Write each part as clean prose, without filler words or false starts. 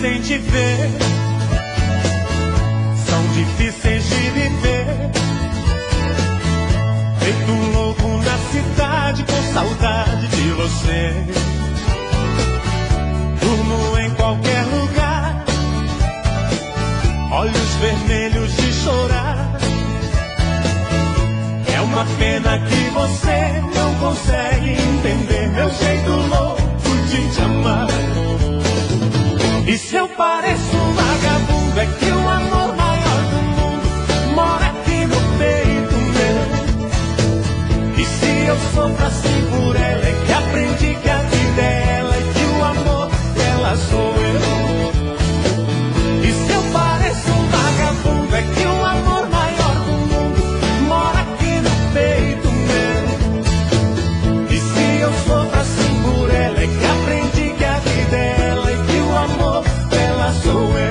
sem te ver são difíceis de viver. Feito um louco na cidade com saudade de você. Durmo em qualquer lugar, olhos vermelhos de chorar. É uma pena que você não consegue entender meu jeito louco de te amar. E se eu pareço um vagabundo, é que o amor maior do mundo mora aqui no peito meu. E se eu sofro assim por ela, é que aprendi que a vida é ela e que o amor dela sou eu. E se eu pareço um vagabundo, é que o amor maior do mundo mora aqui no peito meu. E se eu sofro assim por ela, é que aprendi que a vida é ela e que o amor dela sou eu.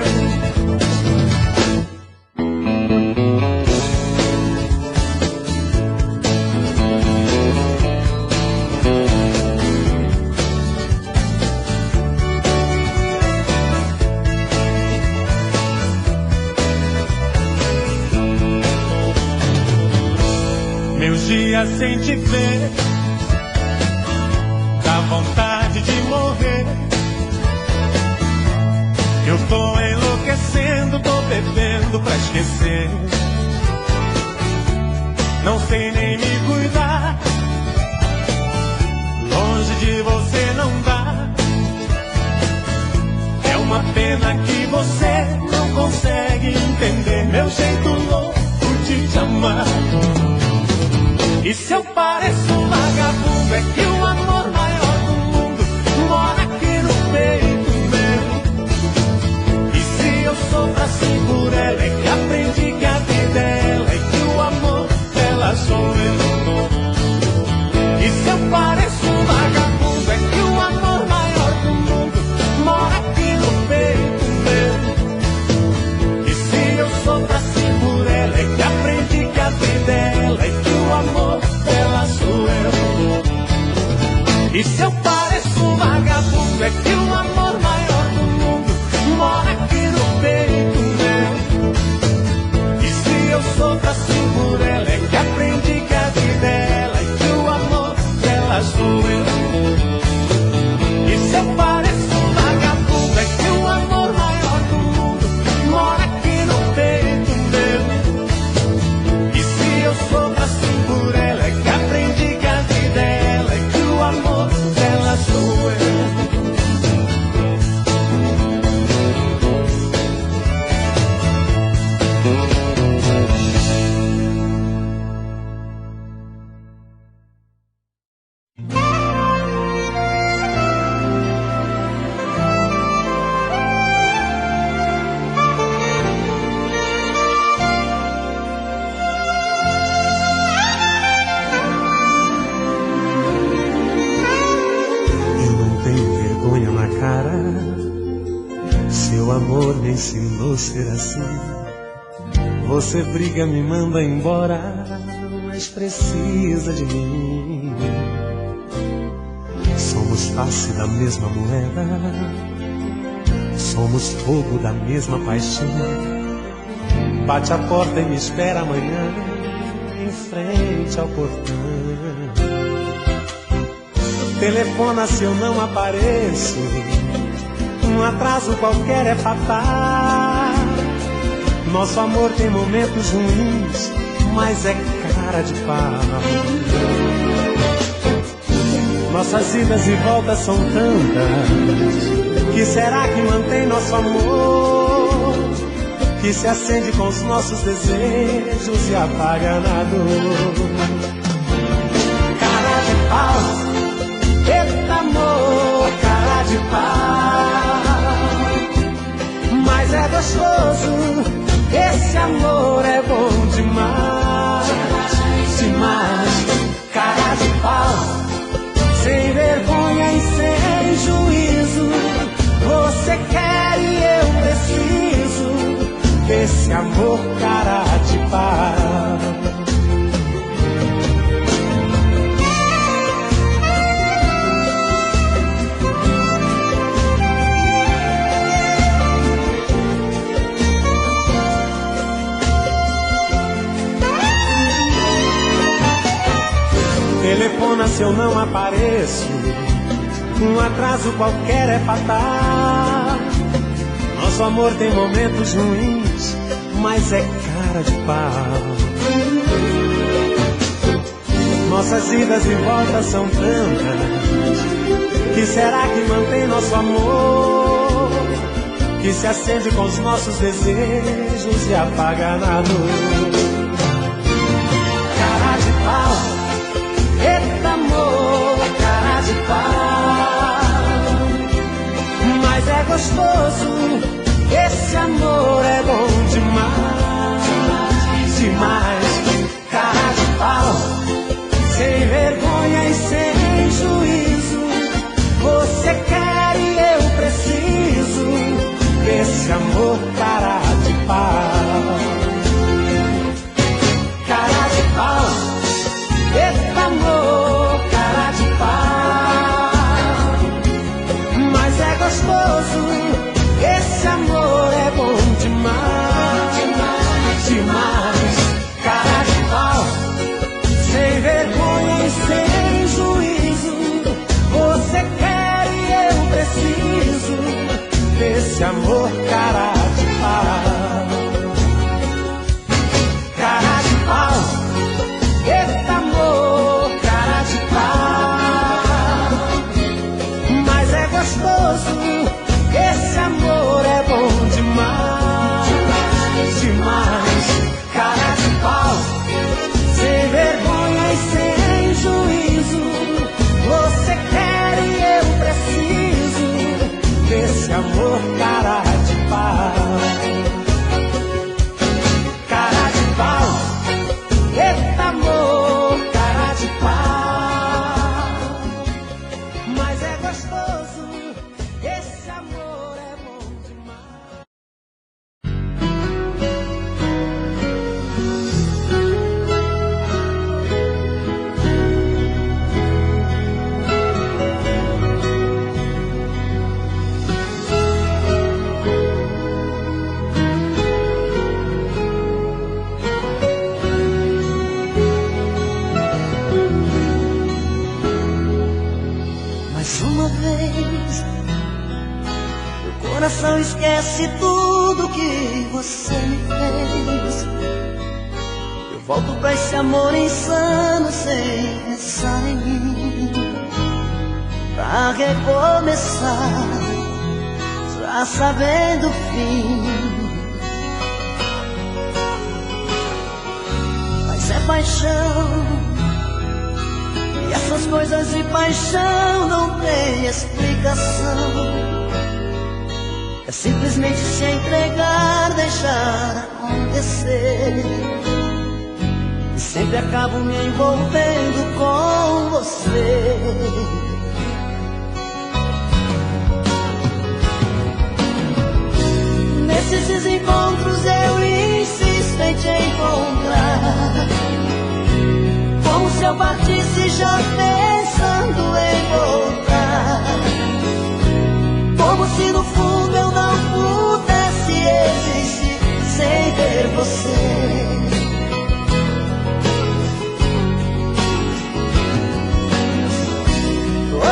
Meus dias sem te ver dá vontade de morrer. Eu tô enlouquecendo, tô bebendo pra esquecer. Não sei nem me cuidar, longe de você não dá. É uma pena que você não consegue entender meu jeito louco de te amar. E se eu pareço um vagabundo, é que o amor maior do mundo mora aqui no peito meu. E se eu sofro assim por ela, é que aprendi que a vida é ela e que o amor dela sou eu. E se eu pareço um vagabundo, é que o amor maior do mundo mora aqui no peito meu. E se eu sofro assim por ela, é que aprendi que a vida é ela e que o amor dela sou eu. E se eu pareço um vagabundo, é que o amor maior do mundo mora aqui no peito meu. E se eu sofro assim por ela, é que aprendi que a vida é ela e que o amor dela sou eu. E se eu pareço um vagabundo, é que o amor maior do mundo mora aqui no peito meu. E se eu sofro assim por ela, é que aprendi que a vida é ela e que o amor dela sou eu. Seu amor me ensinou a ser assim. Você briga, me manda embora, mas precisa de mim. Somos face da mesma moeda, somos fogo da mesma paixão. Bate a porta e me espera amanhã, em frente ao portão. Telefona se eu não apareço, um atraso qualquer é fatal. Nosso amor tem momentos ruins, mas é cara de pau. Nossas idas e voltas são tantas, que será que mantém nosso amor? Que se acende com os nossos desejos e apaga na dor. Cara de pau, eita amor, cara de pau. Mas é gostoso, esse amor é bom demais, demais. Cara de pau, sem vergonha e sem juízo. Você quer e eu preciso desse amor cara de pau. Telefona se eu não apareço, um atraso qualquer é fatal. Nosso amor tem momentos ruins, mas é cara de pau. Nossas idas e voltas são tantas, que será que mantém nosso amor? Que se acende com os nossos desejos e apaga na dor. Cara de pau, eita amor, cara de pau. Mas é gostoso, esse amor é bom demais, demais. Cara de pau, sem vergonha e sem juízo, você quer e eu preciso desse amor cara de pau. Cara de pau, eita amor, cara de pau. Mas é gostoso, esse amor é bom demais, demais, demais. Cara de pau, sem vergonha e sem juízo, você quer e eu preciso desse amor cara de pau. Cara de pau, eita amor, cara de pau. Mas é gostoso, esse amor é bom demais, demais. Cara de pau, sem vergonha e sem juízo, você quer e eu preciso desse amor cara de pau. Cara de pau, eita amor, cara de pau. Mas é gostoso, esse amor é bom demais. Mais uma vez, meu coração esquece tudo que você me fez. Eu volto pra esse amor insano sem pensar em mim, pra recomeçar, já sabendo o fim. Mas é paixão, e essas coisas de paixão não tem explicação. É simplesmente se entregar, deixar acontecer. E sempre acabo me envolvendo com você. Nesses desencontros eu insisto em te encontrar, como se eu partisse já pensando em voltar, como se no fundo eu não pudesse existir sem ter você.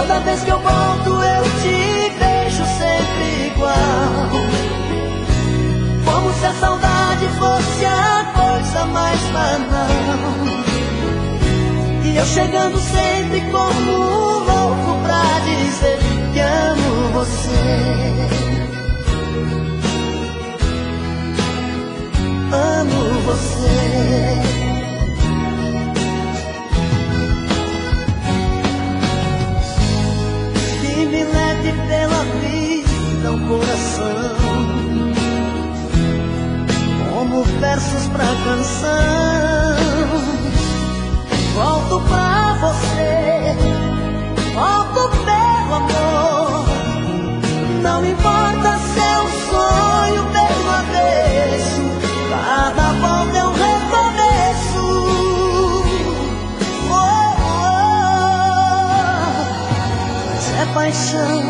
Toda vez que eu volto eu te vejo sempre igual, como se a saudade fosse a coisa mais banal. E eu chegando sempre como um louco pra dizer que amo você. Amo você. Que me leve pela vida o coração, como versos pra canção. Volto pra você, volto pelo amor. Não importa se é um sonho pelo avesso, cada volta é um recomeço. Oh, oh. Mas é paixão,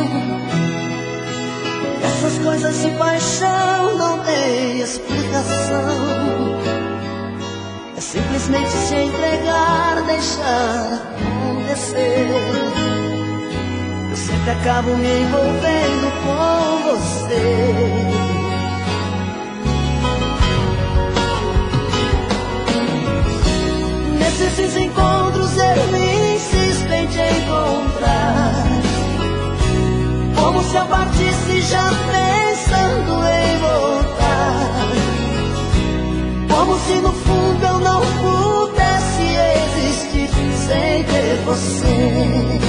essas coisas de paixão não tem explicação. É simplesmente se entregar, deixar acontecer. Eu sempre acabo me envolvendo com você. Nesses encontros eu insisto em te encontrar, como se eu partisse já pensando em voltar, como se no fundo eu não pudesse existir sem ter você.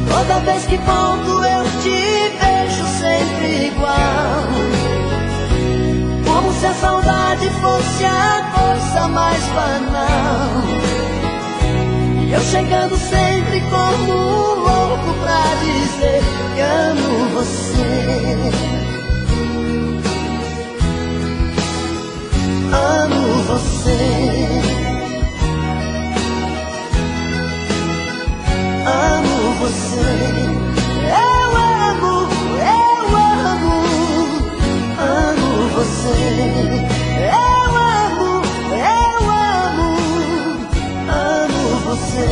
Toda vez que volto eu te vejo sempre igual, como se a saudade fosse a coisa mais banal. E eu chegando sempre como um louco pra dizer que amo você. Amo você. Amo você. Eu amo você. Eu amo você.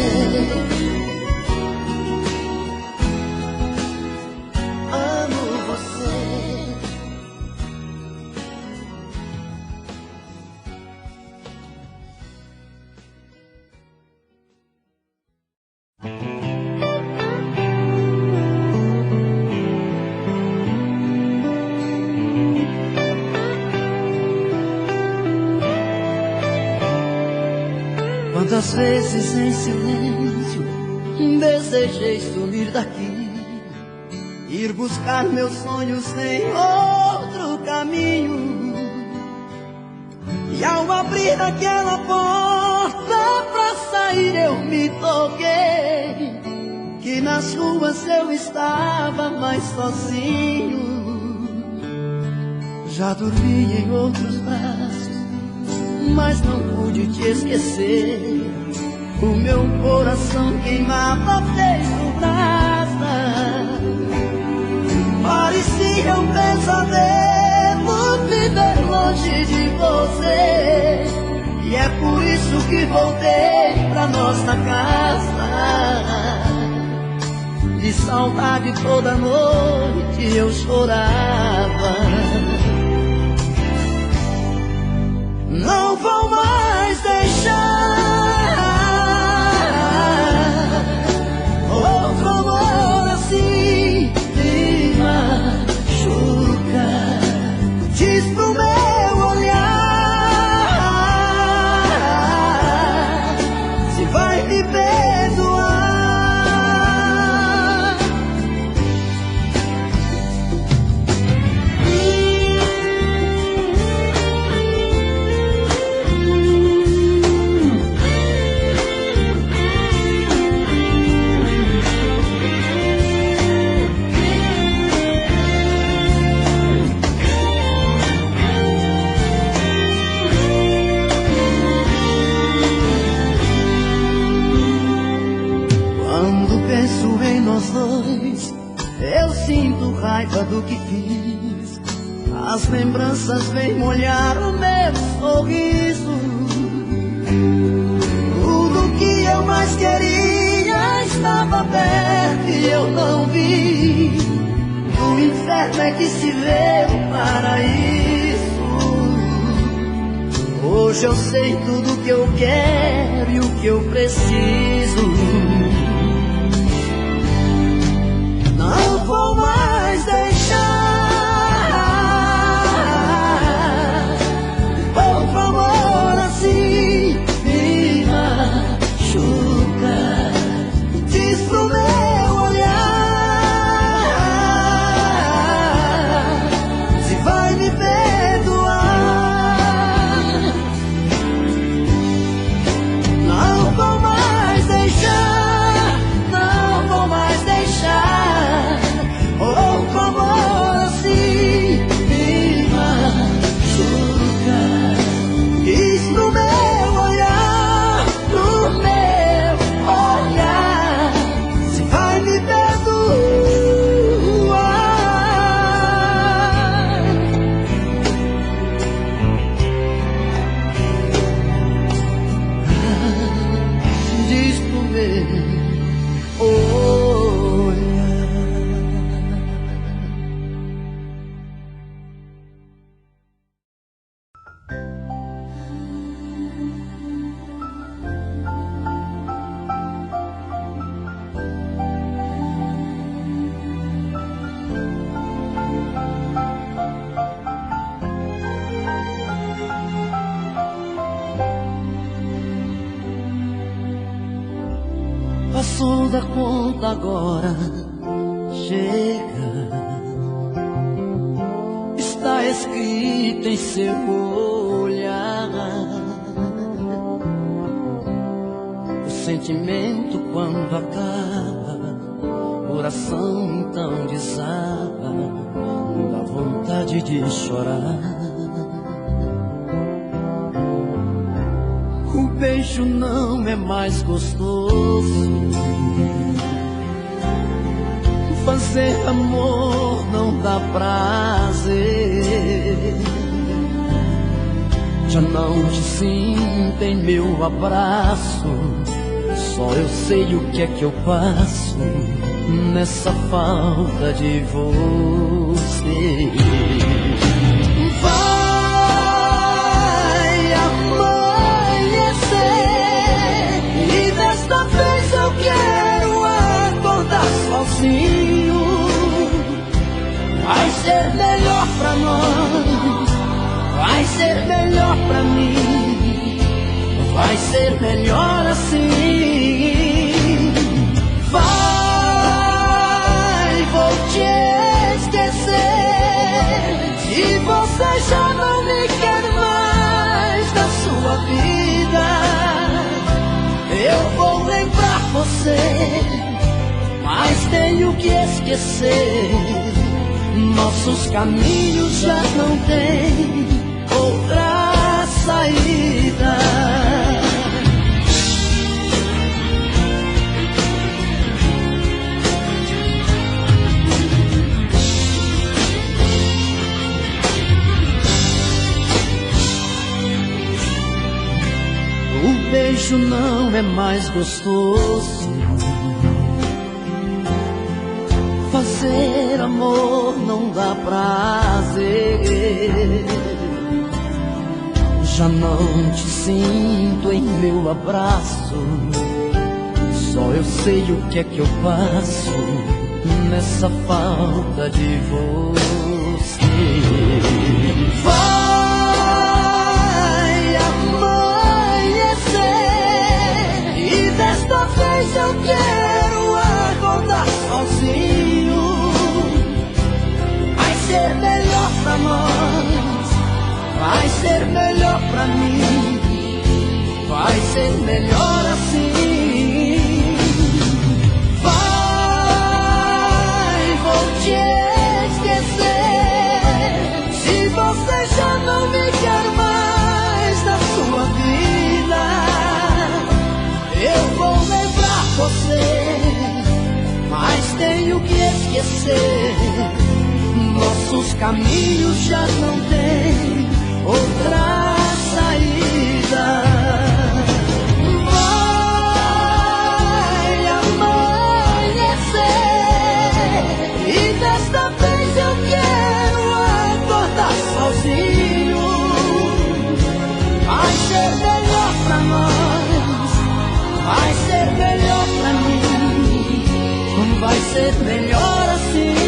Amo você. Quantas vezes em silêncio desejei sumir daqui, ir buscar meus sonhos em outro caminho. E ao abrir aquela porta pra sair eu me toquei que nas ruas eu estava mais sozinho. Já dormi em outros braços, mas não pude te esquecer. O meu coração queimava feito brasa. Parecia um pesadelo viver longe de você. E é por isso que voltei pra nossa casa. De saudade toda noite eu chorava. Não vou mais deixar outro amor assim me machuca. Diz pro meu olhar se vai me perdoar. Eu sinto raiva do que fiz. As lembranças vêm molhar o meu sorriso. Tudo que eu mais queria estava perto e eu não vi. Do inferno é que se vê o paraíso. Hoje eu sei tudo que eu quero e o que eu preciso. Não vou mais deixar outro amor assim me machuca. Diz pro meu olhar se vai me perdoar. Não vou mais deixar, não vou mais deixar. Oh, preço da conta agora chega. Está escrito em seu olhar. O sentimento quando acaba, coração então desaba, dá vontade de chorar. O beijo não é mais gostoso, fazer amor não dá prazer. Já não te sinto em meu abraço, só eu sei o que é que eu passo nessa falta de você. Vai amanhecer e desta vez eu quero acordar sozinho. Vai ser melhor pra nós, vai ser melhor pra mim, vai ser melhor assim. Vai, vou te esquecer, se você já não me quer mais na sua vida, eu vou lembrar você, mas tenho que esquecer. Nossos caminhos já não têm outra saída. O beijo não é mais gostoso, fazer amor não dá prazer. Já não te sinto em meu abraço, só eu sei o que é que eu passo nessa falta de você. Vai amanhecer e desta vez eu quero acordar sozinho. Vai ser melhor pra nós, vai ser melhor pra mim, vai ser melhor assim. Vai, vou te esquecer, se você já não me quer mais na sua vida, eu vou lembrar você, mas tenho que esquecer. Nossos caminhos já não têm outra saída. Vai amanhecer e desta vez eu quero acordar sozinho. Vai ser melhor pra nós, vai ser melhor pra mim, vai ser melhor assim.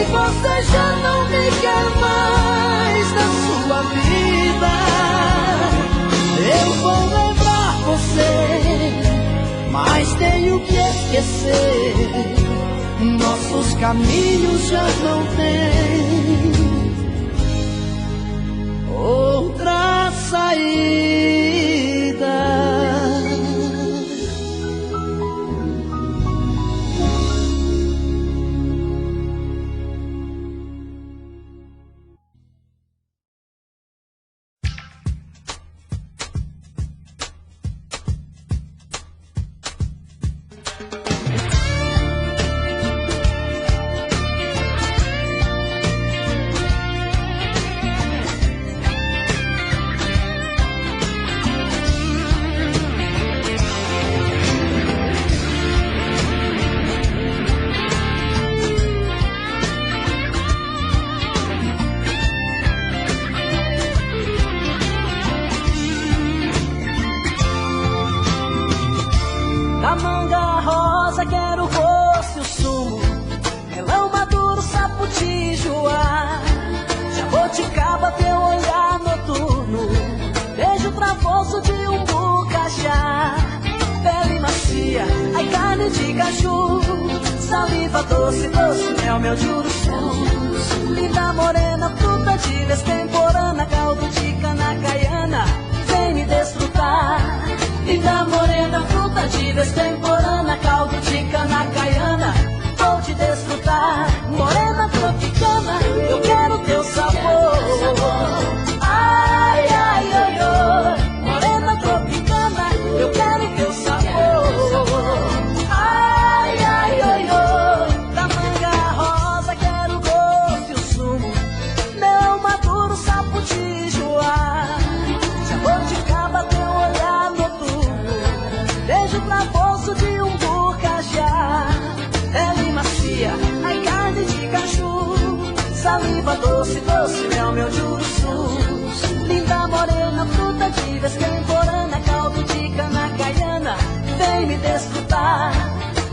Você já não me quer mais na sua vida, eu vou lembrar você, mas tenho que esquecer. Nossos caminhos já não têm outra saída. Da manga rosa quero o rosto e o sumo, melão maduro, sapoti, joá, Jaboticaba, teu olhar noturno, beijo travoso de um bucajá, pele macia, ai carne de caju, saliva doce, doce mel, meu juruçu, linda morena, fruta de extemporânea, caldo de cana caiana, vem me desfrutar. Linda morena, fruta de extemporânea, caldo de cana caiana, vou te desfrutar. Morena tropicana, eu quero teu sabor. Ai, ai, ai, ai. Morena tropicana, eu quero teu sabor. Ai, ai, ai, ai. Da manga rosa quero o gosto e o sumo, não maduro, sapo de joá. Jaboticaba, teu olhar noturno, beijo travoso de um bucajá, pele macia, ai carne de caju, saliva doce, doce mel, meu juruçu, linda morena, fruta de extemporânea, caldo de cana caiana, vem me desfrutar.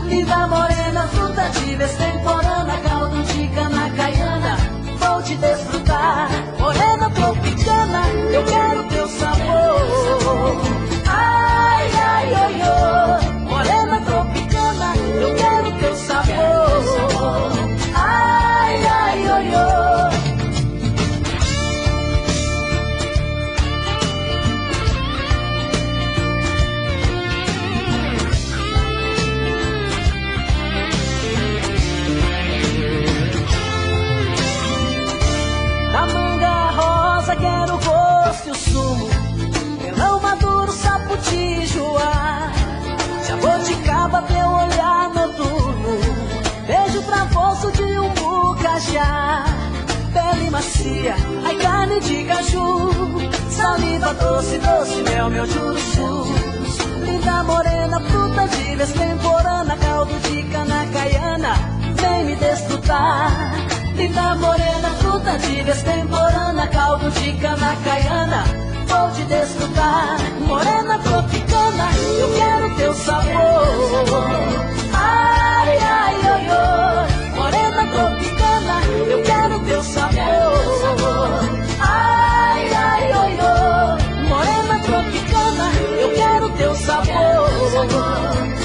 Linda morena, fruta de extemporânea, caldo de cana caiana, vou te desfrutar. Morena tropicana, eu quero teu sabor. Ai, ai, ai, ai. Morena tropicana, eu quero teu sabor. Ai, ai, ai, ai. Da manga rosa quero o gosto e o sumo, melão maduro, sapo de joá. Jaboticaba, teu olhar noturno, beijo travoso de um bucajá, pele macia, ai carne de caju, saliva doce, doce mel, meu juruçu, linda morena, fruta de extemporânea, caldo de cana caiana, vem me desfrutar. Linda morena, fruta de extemporânea, caldo de cana caiana, vou te desfrutar. Morena tropicana, eu quero teu sabor. Ai, ai, ai, ai. Morena tropicana, eu quero teu sabor. Ai, ai, ai, ai. Morena tropicana, eu quero teu sabor.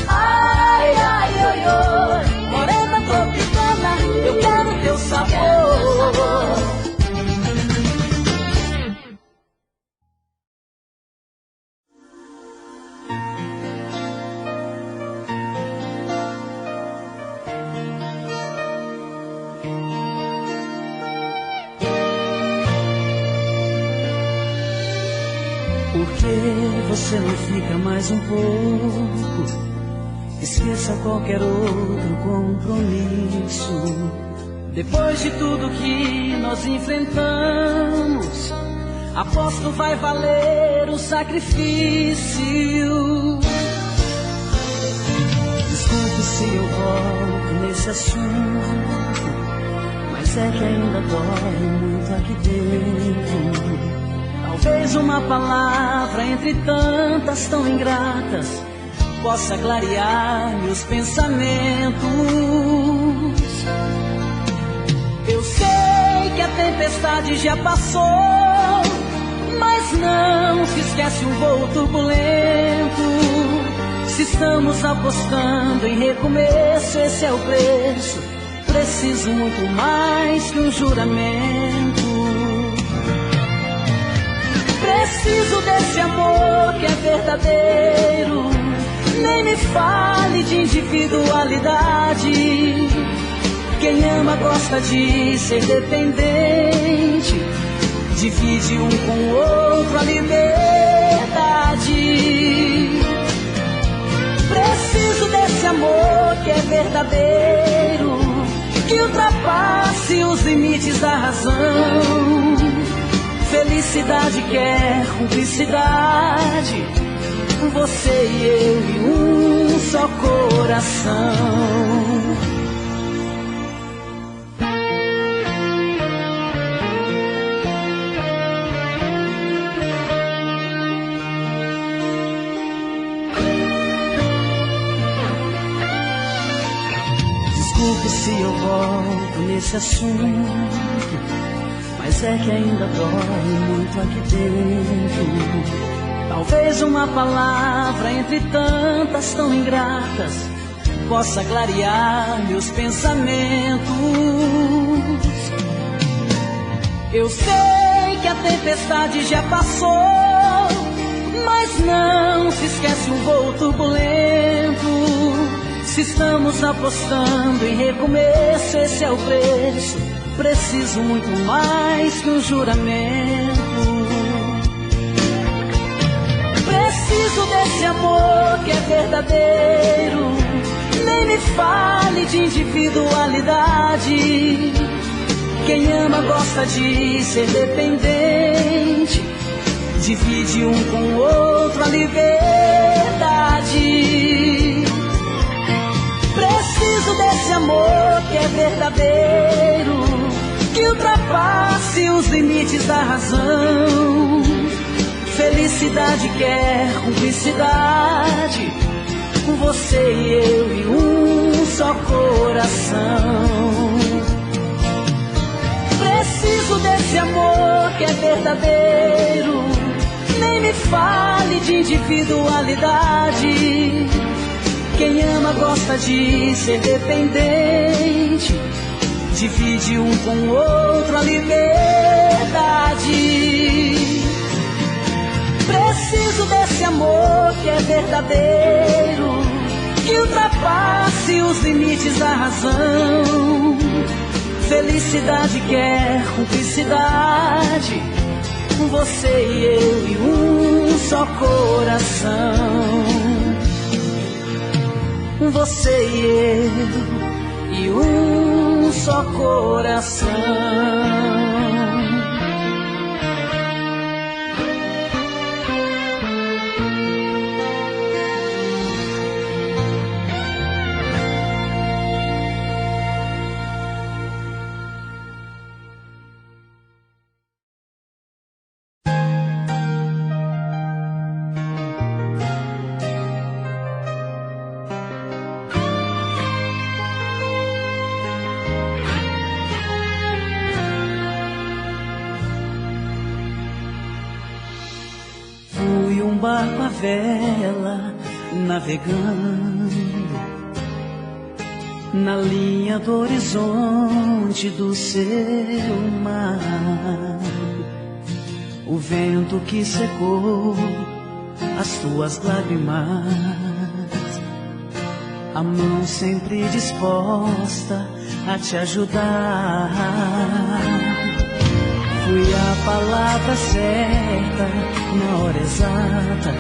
Ai, ai, ai, ai. Morena tropicana, eu quero teu sabor. Por que você não fica mais um pouco? Esqueça qualquer outro compromisso. Depois de tudo que nós enfrentamos, aposto vai valer o sacrifício. Desculpe se eu volto nesse assunto, mas é que ainda dói muito aqui dentro. Talvez uma palavra entre tantas tão ingratas possa clarear meus pensamentos. Eu sei que a tempestade já passou, mas não se esquece um voo turbulento. Se estamos apostando em recomeço, esse é o preço. Preciso muito mais que um juramento. Preciso desse amor que é verdadeiro. Nem me fale de individualidade. Quem ama gosta de ser dependente, divide um com o outro a liberdade. Preciso desse amor que é verdadeiro, que ultrapasse os limites da razão. Felicidade quer cumplicidade, você e eu e um só coração. Desculpe se eu volto nesse assunto, mas é que ainda dói muito aqui dentro. Talvez uma palavra entre tantas tão ingratas possa clarear meus pensamentos. Eu sei que a tempestade já passou, mas não se esquece um voo turbulento. Se estamos apostando em recomeço, esse é o preço. Preciso muito mais que um juramento. Preciso desse amor que é verdadeiro. Nem me fale de individualidade. Quem ama gosta de ser dependente. Divide um com o outro a liberdade. Preciso desse amor que é verdadeiro, que ultrapasse os limites da razão. Felicidade quer cumplicidade, com você e eu e um só coração. Preciso desse amor que é verdadeiro. Nem me fale de individualidade. Quem ama gosta de ser dependente. Divide um com o outro a liberdade. Preciso desse amor que é verdadeiro, que ultrapasse os limites da razão. Felicidade quer cumplicidade, com você e eu e um só coração. Você e eu e um só coração. Barco a vela navegando na linha do horizonte do seu mar. O vento que secou as tuas lágrimas, a mão sempre disposta a te ajudar. Fui a palavra certa na hora exata.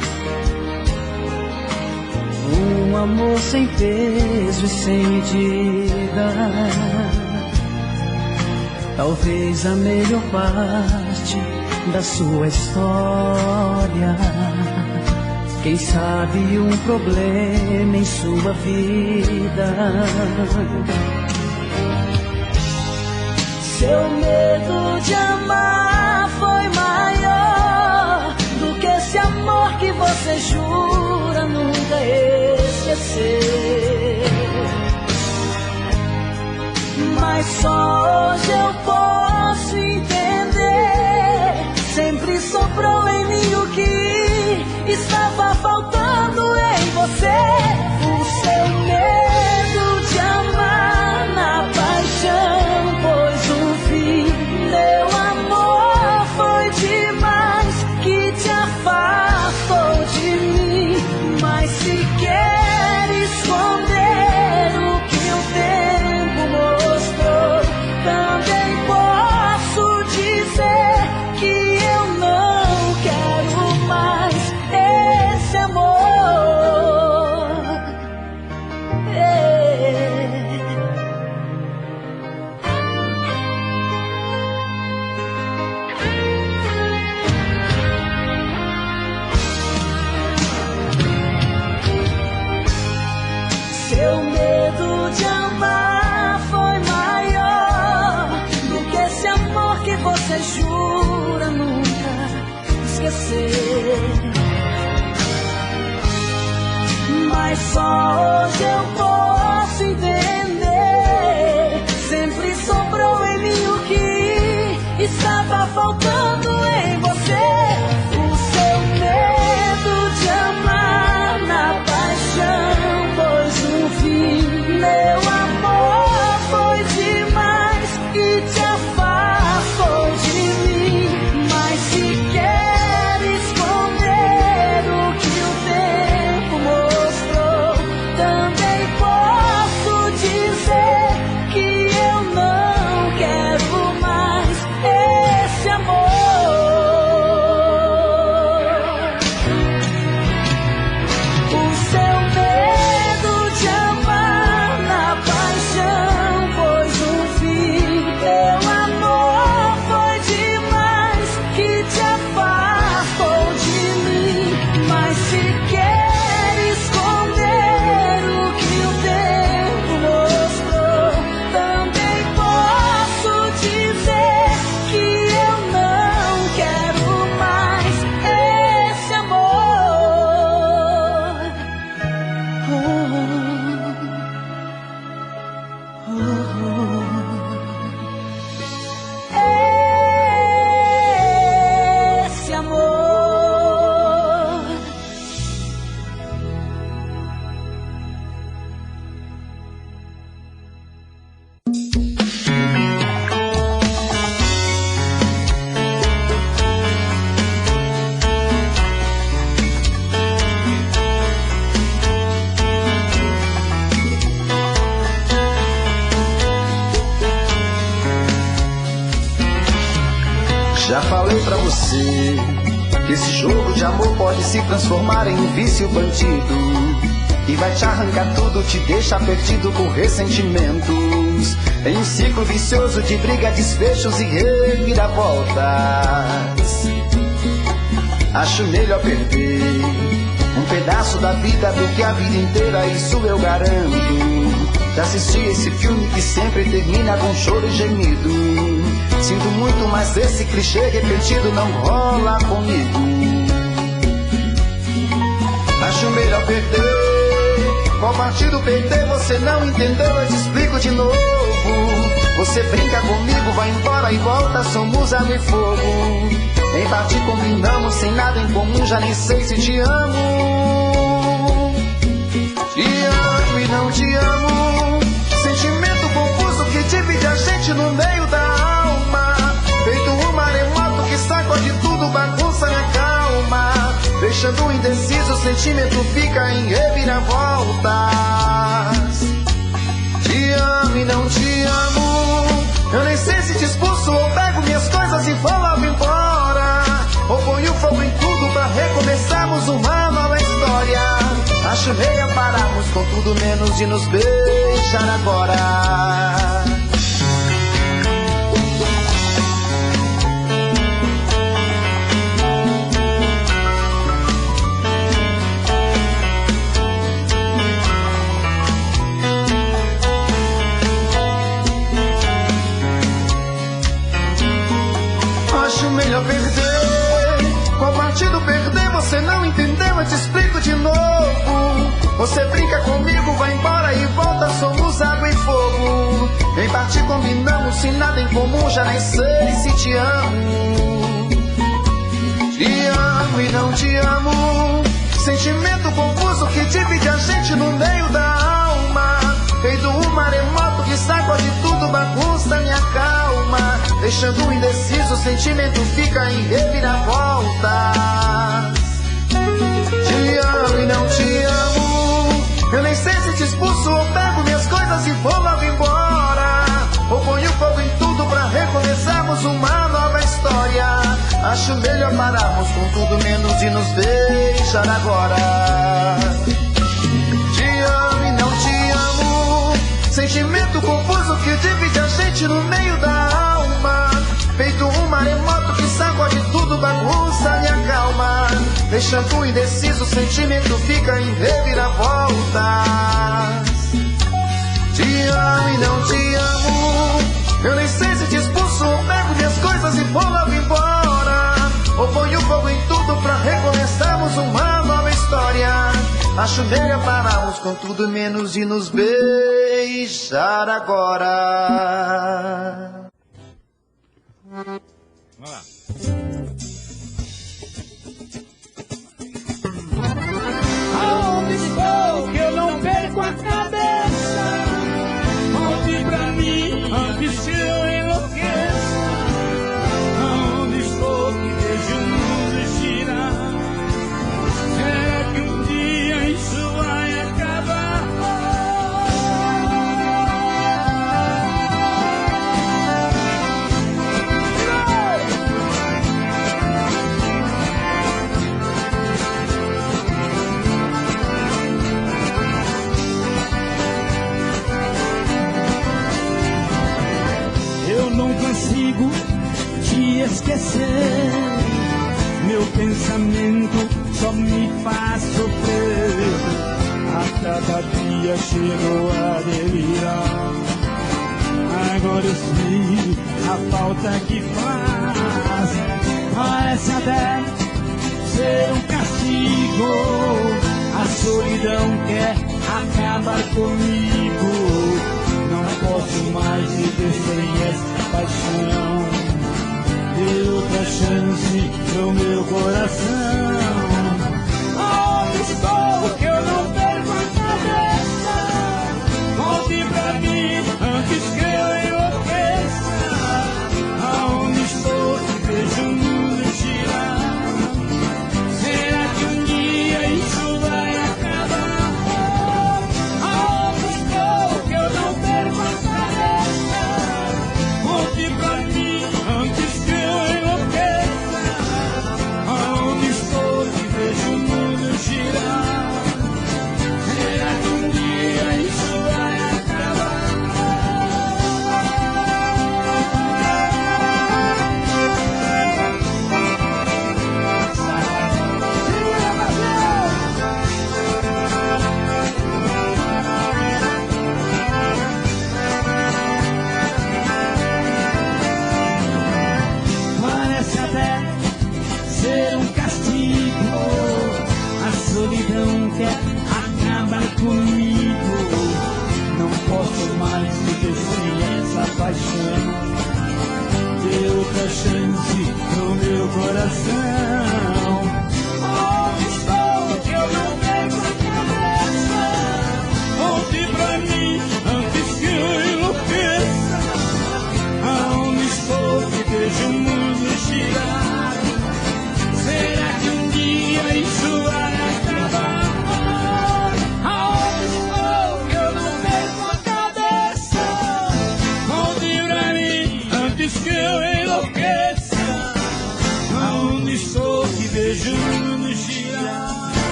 Um amor sem peso e sem medida. Talvez a melhor parte da sua história. Quem sabe um problema em sua vida. Seu medo de amar foi maior do que esse amor que você jura nunca esquecer. Mas só hoje eu posso entender. Sempre sobrou em mim o que estava faltando em você. O seu medo de amar na paixão. Meu amor foi demais, que te afastou de mim. Mas se quer esconder o que o tempo mostrou, também posso dizer que eu não quero mais esse amor. Seu medo de amar foi maior do que esse amor que você jura nunca esquecer. Mas só hoje eu posso entender. Sempre sobrou em mim o que estava falei pra você que esse jogo de amor pode se transformar em um vício bandido que vai te arrancar tudo, te deixar perdido com ressentimentos, em um ciclo vicioso de briga, desfechos e reviravoltas. Acho melhor perder um pedaço da vida do que a vida inteira, isso eu garanto. Já assisti esse filme que sempre termina com choro e gemido. Sinto muito, mas esse clichê repetido não rola comigo. Acho melhor perder. Qual partido perder você não entendeu, eu te explico de novo. Você brinca comigo, vai embora e volta, somos água e fogo. Em parte combinamos, sem nada em comum, já nem sei se te amo. Te amo e não te amo, sentimento confuso que divide a gente no meio da alma. Feito um maremoto que sacode tudo, bagunça minha calma. Deixando indeciso, o sentimento fica em reviravoltas. Te amo e não te amo, eu nem sei se te expulso ou pego minhas coisas e vou logo embora. Ou ponho fogo em tudo pra recomeçarmos uma nova história. Acho melhor pararmos com tudo menos de nos beijar agora. Melhor perder. Qual partido perder você não entendeu, eu te explico de novo. Você brinca comigo, vai embora e volta, somos água e fogo. Em parte combinamos, sem nada em comum, já nem sei se te amo. Te amo e não te amo, sentimento confuso que divide a gente no meio da alma. Feito um maremoto que sacode tudo, bagunça minha calma. Deixando indeciso, o sentimento fica em reviravoltas. Te amo e não te amo, eu nem sei se te expulso ou pego minhas coisas e vou logo embora. Ou ponho fogo em tudo pra recomeçarmos uma nova história. Acho melhor pararmos com tudo menos de nos beijar agora. Te amo e não te amo, sentimento confuso que divide a gente no meio da alma. Feito um maremoto que sacode tudo, bagunça minha calma. Deixando indeciso, o sentimento fica em reviravoltas. Te amo e não te amo, eu nem sei se te expulso ou pego minhas coisas e vou logo embora. Ou ponho fogo em tudo pra recomeçarmos uma nova história. Acho melhor pararmos com tudo menos de nos beijar agora. Vamos lá. Aonde estou que eu não perco a cabeça? Volte pra mim antes que eu enlouqueça. Aonde estou que vejo o mundo girar? Será que um dia isso vai acabar? Eu não consigo te esquecer. Meu pensamento só me faz sofrer. A cada dia chego a delirar. Agora eu sei a falta que faz. Parece até ser um castigo. A solidão quer acabar comigo. Não posso mais viver sem essa paixão. Dê outra chance pro meu coração. Aonde estou que eu não perco a cabeça? Volte pra mim antes que eu enlouqueça. Aonde estou que vejo o mundo girar? Será que um dia isso vai acabar? Aonde estou que eu não perco a cabeça? Volte pra mim antes que eu enlouqueça.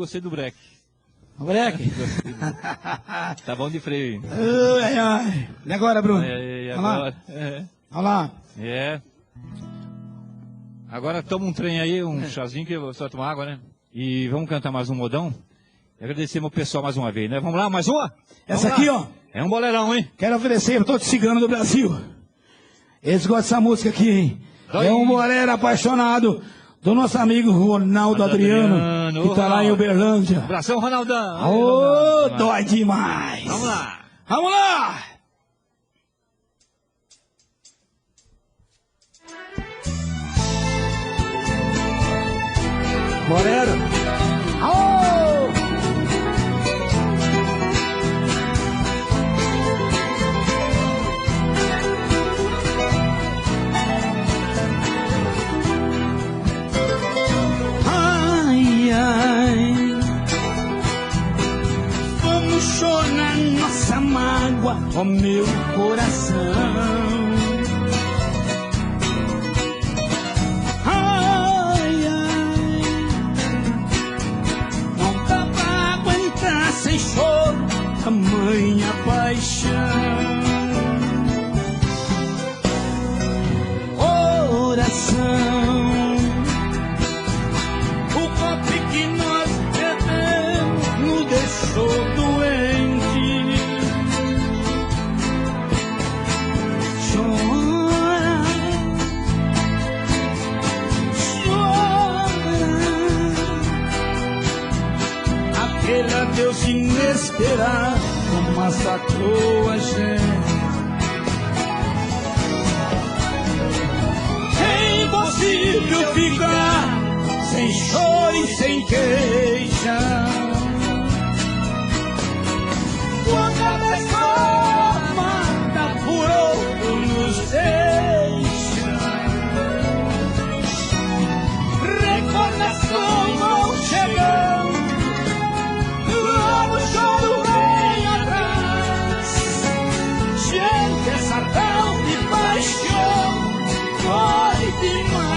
gostei do break. O break? Tá bom de freio. Ai, ai. E agora, Bruno? E Olha lá. agora? Olha lá. É. Agora toma um trem aí, um chazinho que eu vou só tomar água, né? E vamos cantar mais um modão. E agradecer meu pessoal mais uma vez, né? Vamos lá, mais uma? Essa aqui, ó. É um boleirão, hein? Quero oferecer para todos os ciganos do Brasil. Eles gostam dessa música aqui, hein? É um bolero apaixonado do nosso amigo Ronaldo Adriano, que tá lá em Uberlândia. Abração, Ronaldão. Ô, dói demais. Vamos lá. Vamos lá. Bolero. Oh! Ai, ai, vamos chorar nossa mágoa, ó meu coração. Ai, ai, não dá pra aguentar sem choro tamanha paixão. Coração, deixou doente. Chora, chora. Aquele adeus inesperado massacrou a gente. É impossível ficar sem choro e sem queixa. Quando a pessoa amada por outro nos deixa, recordação vão chegando, logo o choro vem atrás. Gente, essa tal de paixão dói demais.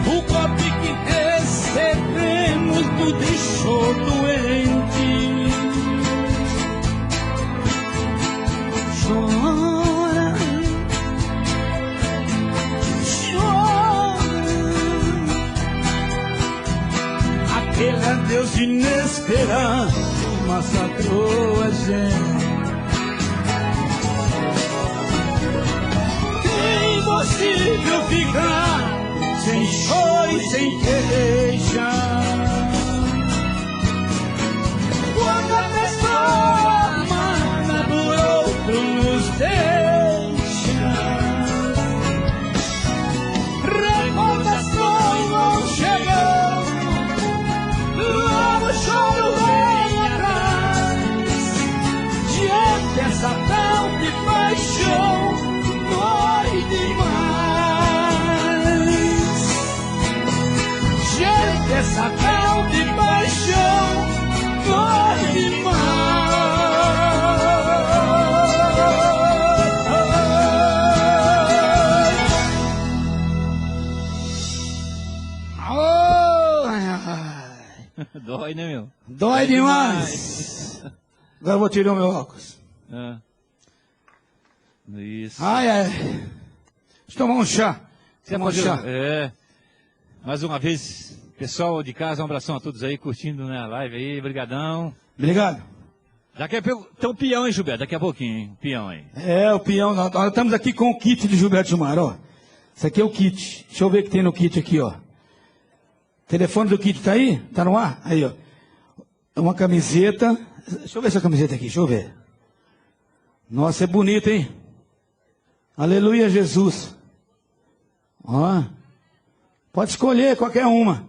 O golpe que recebemos nos deixou doente. Chora, chora. Aquele adeus inesperado massacrou a gente. Impossível ficar sem choro e sem queixa. Quando a pessoa amada por outro nos deixa, recordações vão chegando, logo o choro vem atrás. Diante dessa tal de paixão dói demais. Gente, essa tal de paixão dói demais. Oh, ai, ai. Dói, né, meu? Dói demais. Agora eu vou tirar o meu óculos. Isso. Ai, ai. Deixa eu tomar um chá. Tomar um chá. É. Mais uma vez, pessoal de casa, um abração a todos aí, curtindo, né, a live aí, brigadão. Obrigado. Daqui a pouco, tem um peão, hein, Gilberto? Daqui a pouquinho, hein? Peão aí. É, o peão. Nós estamos aqui com o kit de Gilberto Gilmar, ó. Isso aqui é o kit. Deixa eu ver o que tem no kit aqui, ó. O telefone do kit tá aí? Tá no ar? Aí, ó. Uma camiseta. Deixa eu ver essa camiseta aqui, deixa eu ver. Nossa, é bonita, hein? Aleluia, Jesus. Ó. Pode escolher qualquer uma.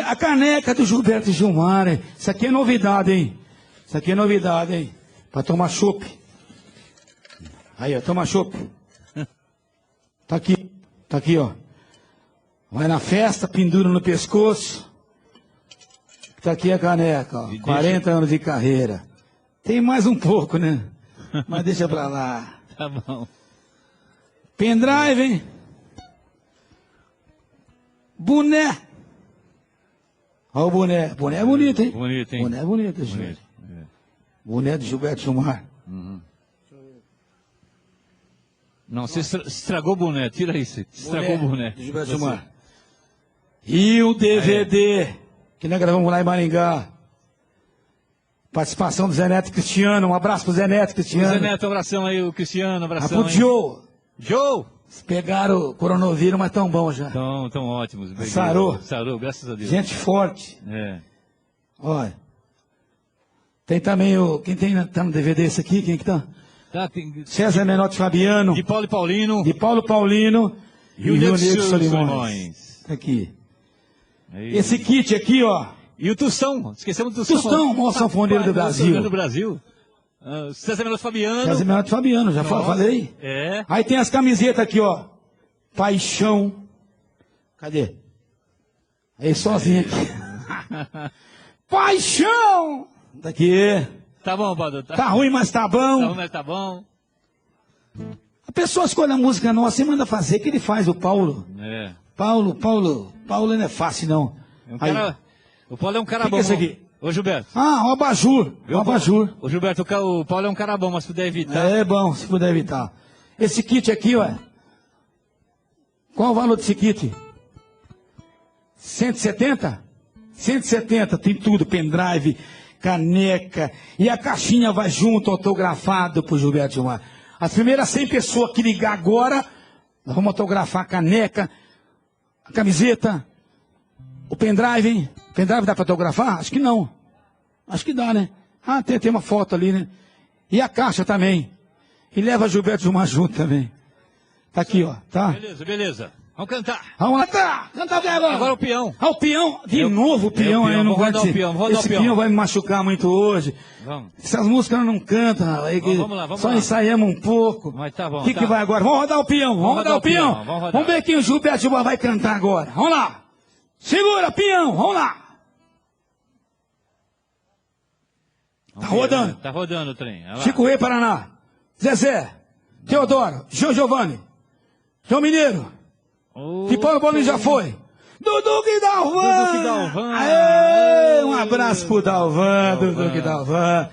A caneca do Gilberto Gilmar, hein? Isso aqui é novidade, hein? Isso aqui é novidade, hein? Pra tomar chopp. Aí, ó, toma chopp. Tá aqui, ó. Vai na festa, pendura no pescoço. Tá aqui a caneca, ó. 40 anos de carreira. Tem mais um pouco, né? Mas deixa pra lá. Tá bom. Pendrive, hein? Boné. Olha o boné. Boné é bonito, hein? Bonito, hein? Boné é bonito, gente. Bonito. É. Boné de Gilberto Gilmar. Não, você estragou o boné. Tira isso. Estragou o boné. De Gilberto Gilmar. E o DVD, que nós gravamos lá em Maringá. Participação do Zé Neto Cristiano. Um abraço pro Zé Neto Cristiano. Zé Neto, abração aí, o Cristiano, abração. Pro Joe. Joe! Pegaram o coronavírus, mas tão bom já. Tão ótimos. Sarou. Sarou, graças a Deus. Gente forte. É. Olha. Tem também o... Quem tá no DVD esse aqui? Quem que tá? Tem... César Menotti Fabiano. De Paulo e Paulino. De Paulo Paulino. E o Rio Negro Solimões. Tá aqui. Aí. Esse kit aqui, ó. E o Tustão. Esquecemos do Tustão. Tustão, o maior sanfoneiro do Brasil. Sanfoneiro do Brasil. César Menotti Fabiano. César Menotti Fabiano, já falei. É. Aí tem as camisetas aqui, ó. Paixão. Cadê? Aí sozinho aqui. Paixão! Daqui. Tá bom, Bado. Tá ruim, mas tá bom. Tá ruim, mas tá bom. A pessoa escolhe a música nossa e manda fazer, que ele faz, o Paulo. É. Paulo não é fácil, não. O Paulo é um cara que bom. Que é isso aqui? Ô, Gilberto. Ah, um abajur. Um abajur. Ô, Gilberto, o Paulo é um cara bom, mas se puder evitar. É bom, se puder evitar. Esse kit aqui, ó. Qual o valor desse kit? 170? 170, tem tudo, pendrive, caneca. E a caixinha vai junto, autografado pro Gilberto Gilmar. As primeiras 100 pessoas que ligar agora, nós vamos autografar a caneca, a camiseta, o pendrive, hein? O pendrive dá para autografar? Acho que não. Acho que dá, né? Ah, tem uma foto ali, né? E a caixa também. E leva Gilberto Gilmar junto também. Tá aqui, ó, tá? Beleza. Vamos cantar. Vamos lá, tá. Canta agora. Agora o peão. Ah, o peão. De novo o peão. Aí não vai esse peão vai me machucar muito hoje. Vamos. Essas músicas não cantam. Vamos só lá. ensaiamos um pouco. Mas tá bom. O que vai agora? Vamos rodar o peão. Vamos rodar o peão. Vamos ver quem o Gilberto Gilmar vai cantar agora. Vamos lá. Segura, peão. Vamos lá. Tá rodando. Tá rodando o trem. Chico Rei, Paraná. Zezé. Teodoro. João Giovanni. João Mineiro. Que Paulo Paulino já foi. Dudu que Dalvan. Aê, um abraço pro Dalvan. Dudu que Dalvan.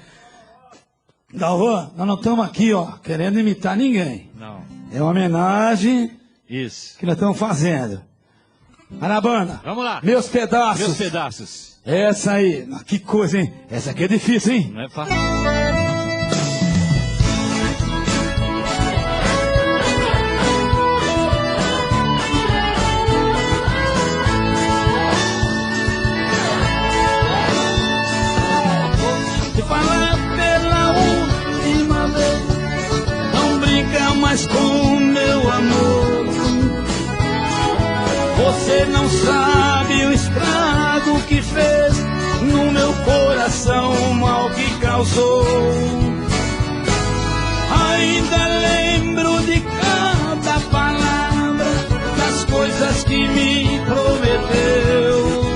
Dalvan, nós não estamos aqui, ó, querendo imitar ninguém. Não. É uma homenagem. Isso. Que nós estamos fazendo. Arabana. Vamos lá. Meus pedaços. Meus pedaços. Essa aí. Que coisa, hein? Essa aqui é difícil, hein? Não é fácil. Mas com meu amor, você não sabe o estrago que fez no meu coração, o mal que causou. Ainda lembro de cada palavra, das coisas que me prometeu.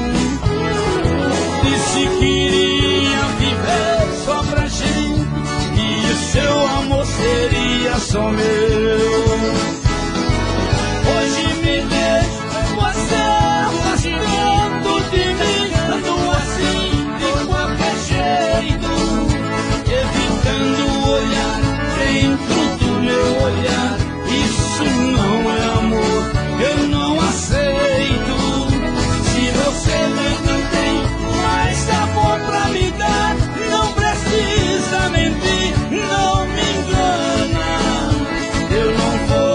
Disse que iria viver só pra gente, e o seu amor seria só meu. Hoje me deixo você afastando de mim, tanto assim de qualquer jeito, evitando olhar dentro do meu olhar. Isso não é amor, eu não aceito. Se você não tem mais amor pra me dar, não precisa mentir, não me engana. Eu não vou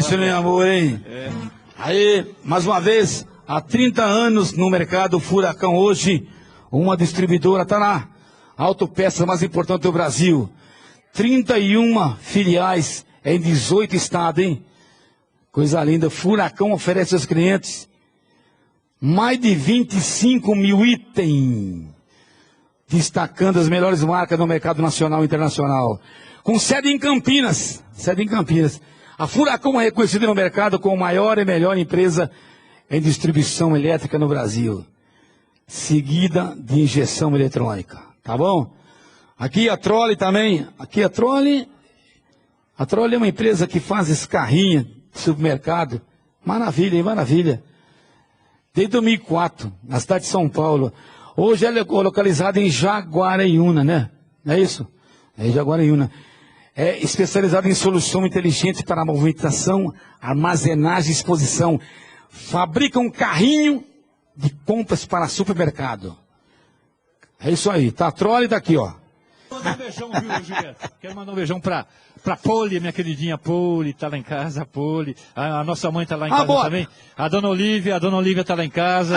isso não é amor, hein? É. Aí, mais uma vez, há 30 anos no mercado Furacão. Hoje, uma distribuidora está na autopeça mais importante do Brasil. 31 filiais em 18 estados, hein? Coisa linda. Furacão oferece aos clientes mais de 25 mil itens, destacando as melhores marcas no mercado nacional e internacional. Com sede em Campinas. A Furacão é reconhecida no mercado como a maior e melhor empresa em distribuição elétrica no Brasil, seguida de injeção eletrônica. Tá bom? Aqui a Trolley também. A Trolley é uma empresa que faz esse carrinho de supermercado. Maravilha, hein? Maravilha. Desde 2004, na cidade de São Paulo. Hoje ela é localizada em Jaguariúna, né? Não é isso? É Jaguariúna. É especializada em solução inteligente para movimentação, armazenagem e exposição. Fabrica um carrinho de compras para supermercado. É isso aí, tá? A Trolley daqui, ó. Mandar um beijão, viu, Julieta? Quero mandar um beijão pra Poli, minha queridinha Poli, tá lá em casa, Poli. A nossa mãe tá lá em casa também. A dona Olivia tá lá em casa.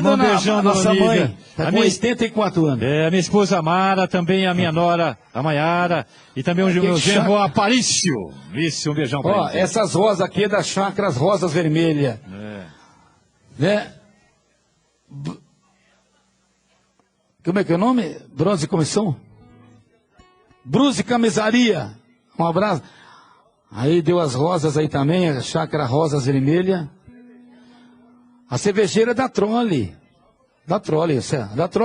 Um beijão, nossa mãe. Tá com 84 anos. A minha esposa Mara, também a minha nora, a Maiara, e também o meu genro Aparício. Isso, um beijão pra ele. Essas rosas aqui é das Chácaras Rosas Vermelhas. Né? Como é que é o nome? Bronze Comissão? Bruse Camisaria. Um abraço. Aí deu as rosas aí também, a Chácara Rosas Vermelha. A cervejeira da Trolley. Da Trolley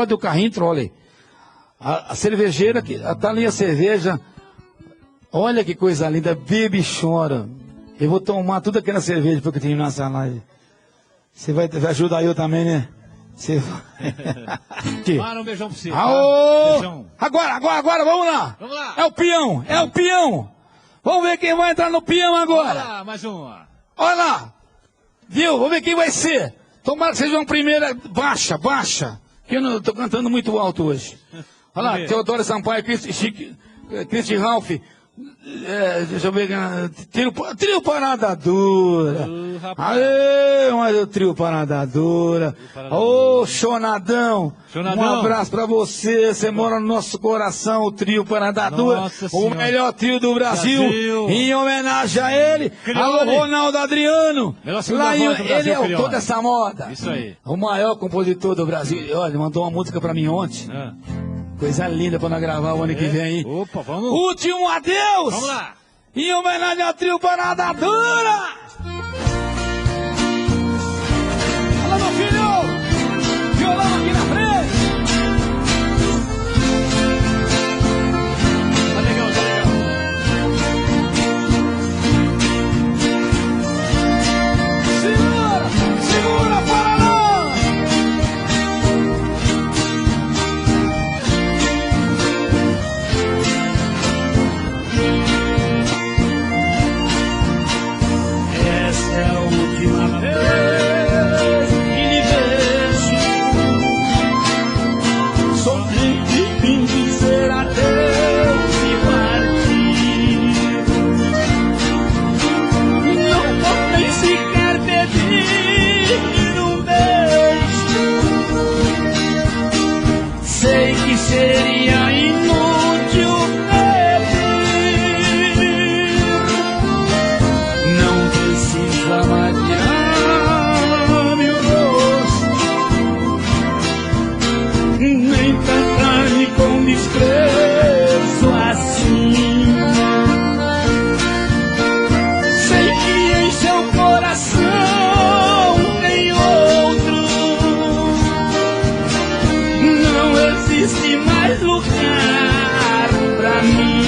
do carrinho Trolley. A cervejeira, que tá ali a cerveja. Olha que coisa linda, bebe e chora. Eu vou tomar tudo aquela cerveja porque eu tenho nessa live. Você vai ajudar eu também, né? Mara, um beijão pra você. Beijão. Agora, vamos lá. É o peão. Vamos ver quem vai entrar no peão agora. Olha lá, mais uma. Olha lá. Viu? Vamos ver quem vai ser. Tomara que seja uma primeira baixa. Que eu não tô cantando muito alto hoje. Olha lá, Teodoro Sampaio, Cristi Ralph. Deixa eu ver. Trio Parada Dura. Aê, mas o Trio Parada Dura. Ô, Chonadão. Um abraço pra você. Você mora no nosso coração, o Trio Parada Dura. O melhor trio do Brasil. Em homenagem a ele. Alô, Ronaldo Adriano. Lá ele é o autor dessa moda. Isso aí. O maior compositor do Brasil. Olha, mandou uma música pra mim ontem. Coisa linda pra nós gravar o ano que vem aí. Opa, vamos. Último adeus! Vamos lá! Em homenagem ao Trio Parada Dura! Alô, meu filho! Violão aqui na frente! Tá legal. Segura, Paraná! Essa é a última vez que lhe vejo, sorrindo em dizer adeus e partir. Não vou nem sequer pedir um beijo. Sei que seria inútil maquiar meu rosto, nem tratar-me com desprezo assim. Sei que em seu coração tem outro, não existe mais lugar pra mim.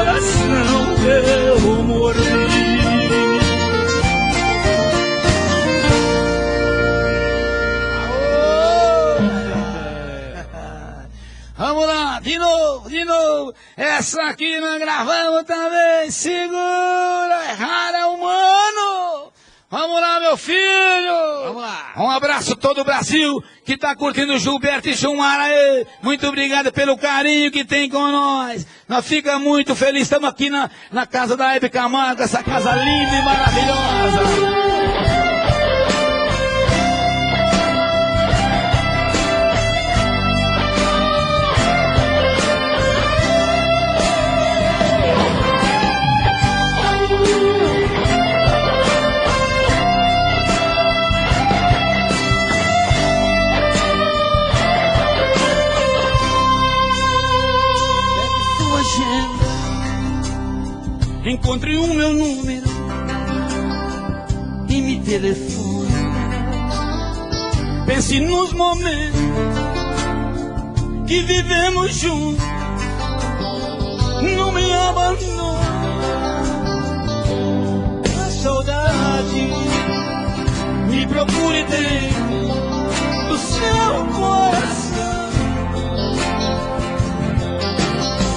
coração eu morri. Vamos lá, de novo. Essa aqui nós gravamos também. Segura, errar é humano. Vamos lá, meu filho. Vamos lá. Um abraço a todo o Brasil que tá curtindo o Gilberto e Gilmar aí. Muito obrigado pelo carinho que tem com nós. Nós ficamos muito felizes. Estamos aqui na casa da Hebe Camargo, essa casa linda e maravilhosa. Encontre o meu número e me telefone. Pense nos momentos que vivemos juntos. Não me abandone. A saudade me procure dentro do seu coração.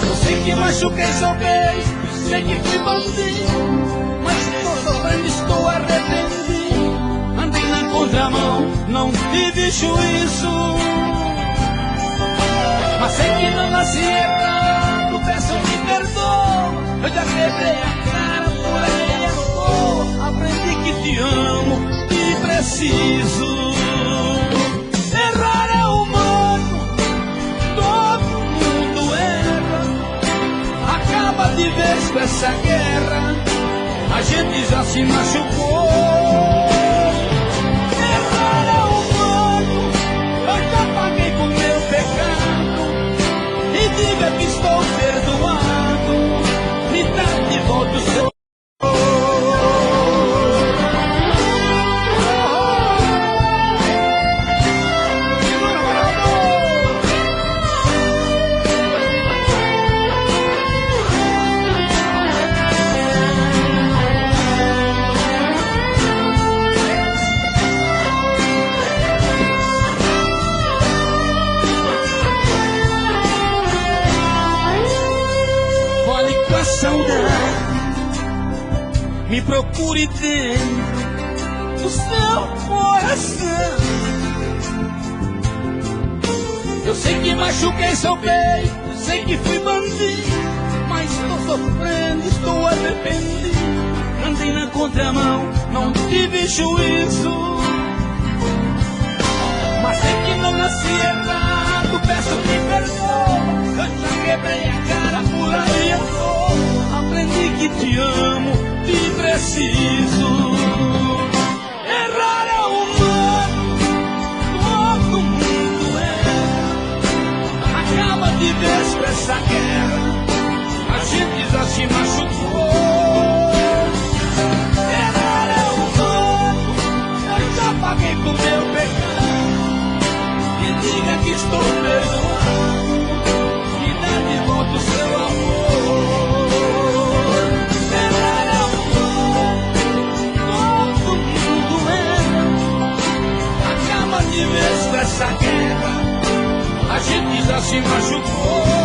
Eu sei que machuquei seu beijo, sei que fui bandido, mas estou sofrendo, estou arrependido. Andei na contramão, não tive juízo. Mas sei que não nasci errado, peço me perdoa. Eu já quebrei a cara, porém eu aprendi que te amo e preciso. Errar é humano, todo mundo erra. Acaba de vez com essa guerra, a gente já se machucou. Errar é humano, eu já paguei com meu pecado. E diga que estou perdoado, me dá de volta o seu. Me procure dentro do seu coração. Eu sei que machuquei seu peito, sei que fui bandido, mas estou sofrendo, estou arrependido. Andei na contramão, não tive juízo. Mas sei que não nasci errado, peço que perdoa. Eu já quebrei a cara, por aí eu tô. Aprendi que te amo e preciso. Errar é humano, todo mundo erra. Acaba de vez com essa guerra, a gente já se machucou. Errar é humano, eu já paguei com meu pecado. E diga que estou perdoado, me dá de volta o seu amor. De vez com essa guerra, a gente já se machucou.